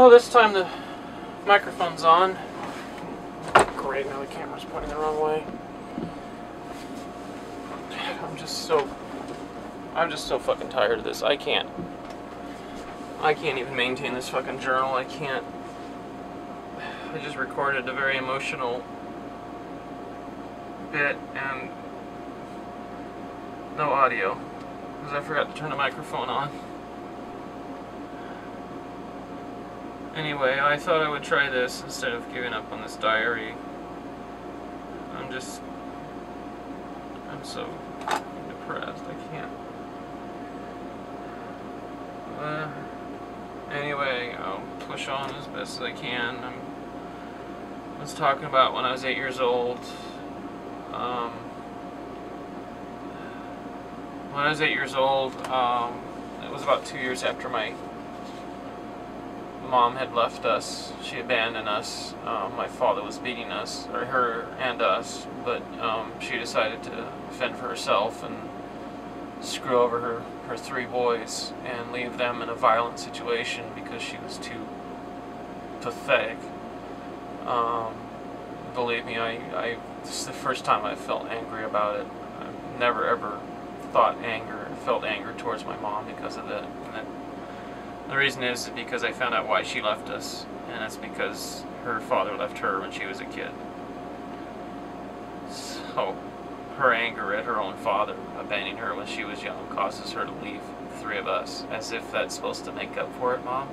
Well, this time the microphone's on. Great, now the camera's pointing the wrong way. I'm just so fucking tired of this. I can't even maintain this fucking journal. I just recorded a very emotional bit and no audio because I forgot to turn the microphone on. Anyway, I thought I would try this instead of giving up on this diary. I'm so depressed. I can't. Anyway, I'll push on as best as I can. I was talking about when I was 8 years old. When I was 8 years old, it was about 2 years after my mom had left us. She abandoned us. My father was beating us, or her and us, but she decided to fend for herself and screw over her 3 boys and leave them in a violent situation because she was too pathetic. Believe me, this is the first time I felt angry about it. I've never ever felt anger towards my mom because of that. The reason is because I found out why she left us, and that's because her father left her when she was a kid. So, her anger at her own father abandoning her when she was young causes her to leave the 3 of us, as if that's supposed to make up for it, Mom.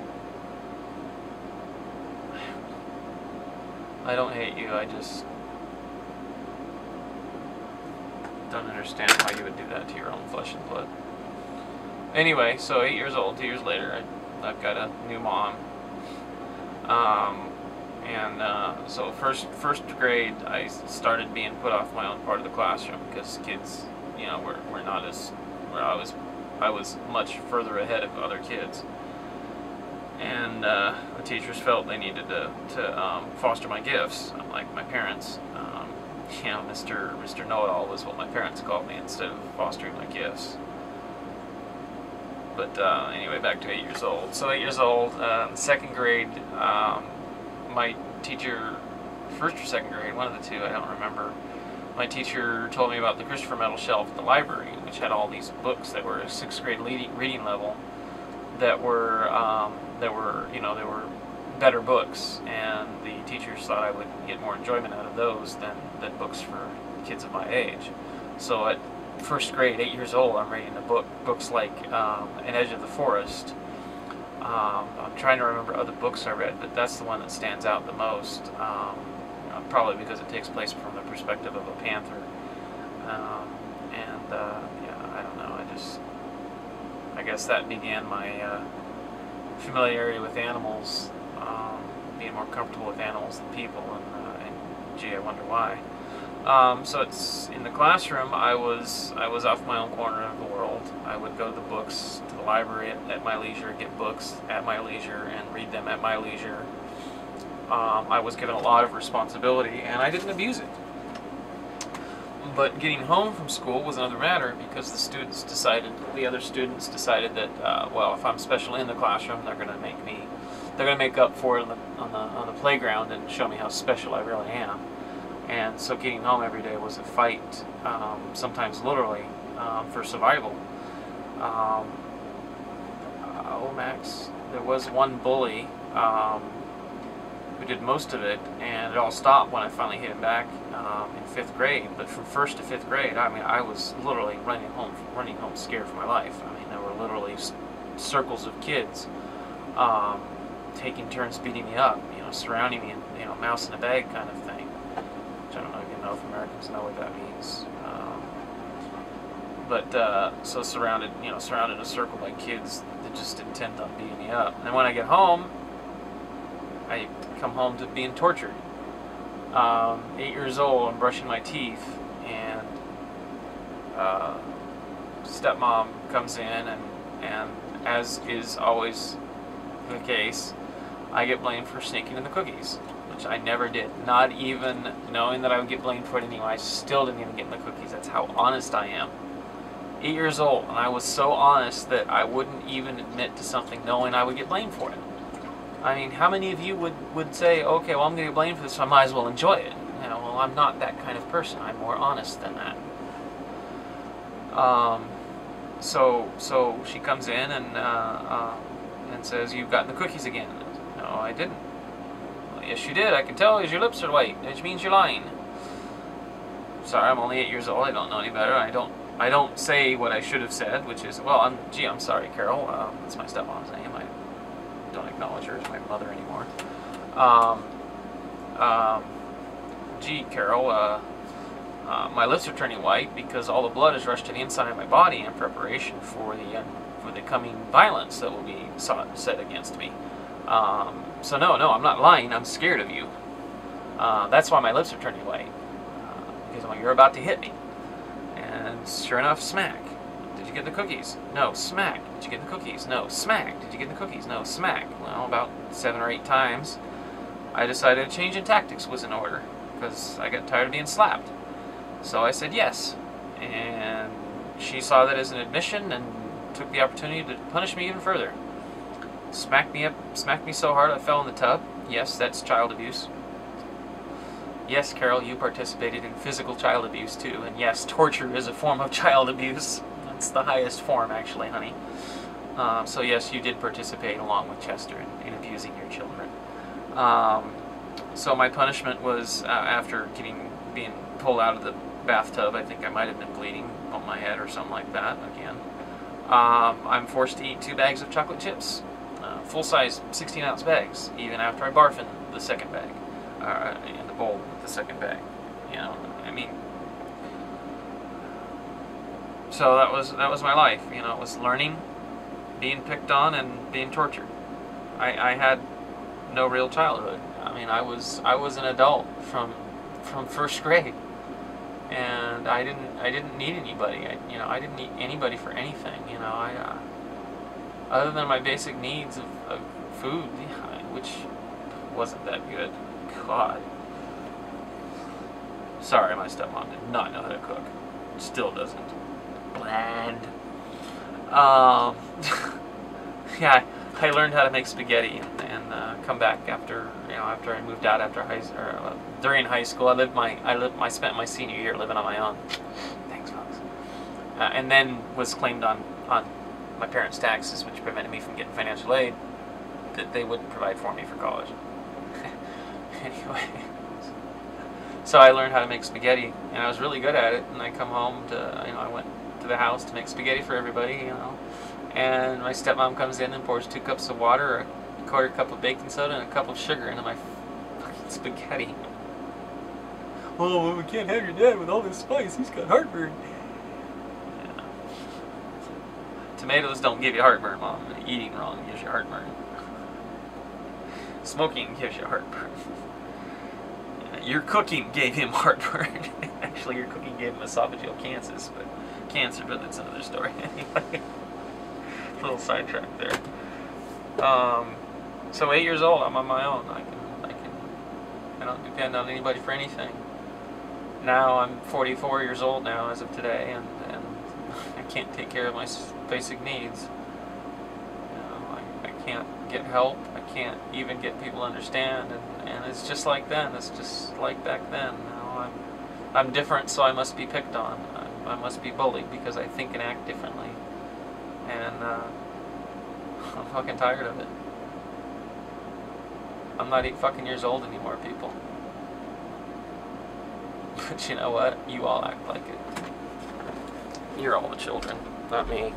I don't hate you, I just don't understand how you would do that to your own flesh and blood. Anyway, so 8 years old, 2 years later, I've got a new mom, so first grade I started being put off my own part of the classroom because kids, you know, were not as, where I was much further ahead of other kids, and the teachers felt they needed to foster my gifts, unlike my parents. You know, Mr. Know-It-All was what my parents called me instead of fostering my gifts. But anyway, back to 8 years old. So 8 years old, second grade, my teacher, first or second grade, one of the two, I don't remember, my teacher told me about the Christopher Metal shelf at the library, which had all these books that were 6th grade reading level, that were you know, they were better books, and the teachers thought I would get more enjoyment out of those than books for kids of my age. So at first grade, 8 years old, I'm reading books like An Edge of the Forest. I'm trying to remember other books I read, but that's the one that stands out the most, probably because it takes place from the perspective of a panther. Yeah, I don't know, I guess that began my familiarity with animals, being more comfortable with animals than people, and gee, I wonder why. So it's in the classroom. I was off my own corner of the world. I would go to the books, to the library at my leisure, get books at my leisure, and read them at my leisure. I was given a lot of responsibility, and I didn't abuse it. But getting home from school was another matter, because the other students decided that, well, if I'm special in the classroom, they're going to make up for it on the playground and show me how special I really am. And so getting home every day was a fight, sometimes literally, for survival. Oh, Max, there was one bully who did most of it, and it all stopped when I finally hit him back in 5th grade. But from 1st to 5th grade, I mean, I was literally running home scared for my life. I mean, there were literally circles of kids taking turns beating me up, you know, surrounding me, and, you know, mouse in a bag kind of thing. Which I don't even know if Americans know what that means. So surrounded in a circle by kids that just intent on beating me up. And when I get home, I come home to being tortured. 8 years old, I'm brushing my teeth, and stepmom comes in, and as is always the case, I get blamed for sneaking in the cookies, which I never did. Not even knowing that I would get blamed for it anyway, I still didn't even get in the cookies. That's how honest I am. 8 years old, and I was so honest that I wouldn't even admit to something knowing I would get blamed for it. I mean, how many of you would say, okay, well, I'm going to get blamed for this, so I might as well enjoy it? You know, well, I'm not that kind of person. I'm more honest than that. So she comes in and says, "You've gotten the cookies again." I said, "No, I didn't." "Well, yes, you did. I can tell because your lips are white, which means you're lying." Sorry, I'm only 8 years old. I don't know any better. I don't say what I should have said, which is, well, I'm sorry, Carol. That's my stepmom's name. I don't acknowledge her as my mother anymore. Gee, Carol, my lips are turning white because all the blood has rushed to the inside of my body in preparation for the coming violence that will be set against me. So no, I'm not lying. I'm scared of you. That's why my lips are turning white. Because you're about to hit me. And sure enough, smack. "Did you get the cookies?" "No." "Smack." "Did you get the cookies?" "No." "Smack." "Did you get the cookies?" "No." "Smack." Well, about 7 or 8 times, I decided a change in tactics was in order because I got tired of being slapped. So I said yes, and she saw that as an admission and took the opportunity to punish me even further. Smacked me so hard I fell in the tub. Yes, that's child abuse. Yes, Carol, you participated in physical child abuse too, and yes, torture is a form of child abuse. That's the highest form, actually, honey. So yes, you did participate along with Chester in abusing your children. So my punishment was after being pulled out of the bathtub. I think I might have been bleeding on my head or something like that again. I'm forced to eat 2 bags of chocolate chips, full-size 16-ounce bags, even after I barf in the second bag, in the bowl with the second bag. You know, I mean, so that was my life. You know, it was learning, being picked on, and being tortured. I had no real childhood. I mean, I was an adult from first grade. And I didn't need anybody. I didn't need anybody for anything. You know, other than my basic needs of food, which wasn't that good. God. Sorry, my stepmom did not know how to cook. Still doesn't. Bland. Yeah, I learned how to make spaghetti and come back after I moved out during high school. I spent my senior year living on my own. Thanks, folks. And then was claimed on my parents' taxes, which prevented me from getting financial aid that they wouldn't provide for me for college. Anyway, so I learned how to make spaghetti, and I was really good at it. And I come home I went to the house to make spaghetti for everybody, and my stepmom comes in and pours 2 cups of water, a 1/4 cup of baking soda, and a cup of sugar into my fucking spaghetti. "Oh, well, we can't have your dad with all this spice. He's got heartburn." Yeah. Tomatoes don't give you heartburn, Mom. Eating wrong gives you heartburn. Smoking gives you heartburn. Your cooking gave him heartburn. Actually, your cooking gave him esophageal cancer, but that's another story. Anyway, a little sidetrack there. So 8 years old, I'm on my own. I don't depend on anybody for anything. Now I'm 44 years old now as of today, and I can't take care of my basic needs. I can't get help. I can't even get people to understand, and it's just like then. It's just like back then. I'm different, so I must be picked on. I must be bullied because I think and act differently, and I'm fucking tired of it. I'm not 8 fucking years old anymore, people. But you know what? You all act like it. You're all the children, not me.